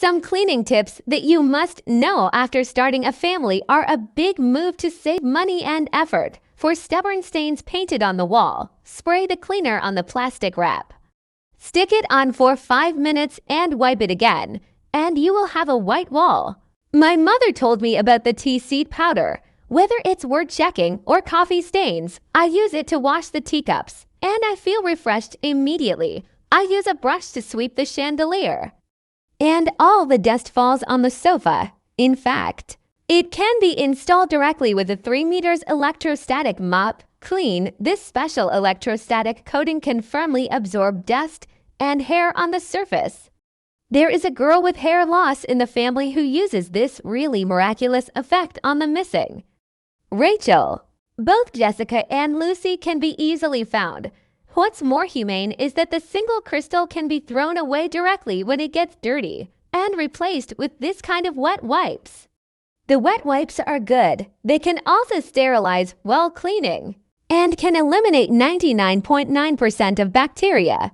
Some cleaning tips that you must know after starting a family are a big move to save money and effort. For stubborn stains painted on the wall, spray the cleaner on the plastic wrap. Stick it on for 5 minutes and wipe it again, and you will have a white wall. My mother told me about the tea seed powder. Whether it's word checking or coffee stains, I use it to wash the teacups, and I feel refreshed immediately. I use a brush to sweep the chandelier, and all the dust falls on the sofa. In fact, it can be installed directly with a 3 meters electrostatic mop. Clean. This special electrostatic coating can firmly absorb dust and hair on the surface. There is a girl with hair loss in the family who uses this really miraculous effect on the missing. Rachel. Both Jessica and Lucy can be easily found. What's more humane is that the single crystal can be thrown away directly when it gets dirty and replaced with this kind of wet wipes. The wet wipes are good. They can also sterilize while cleaning and can eliminate 99.9% of bacteria.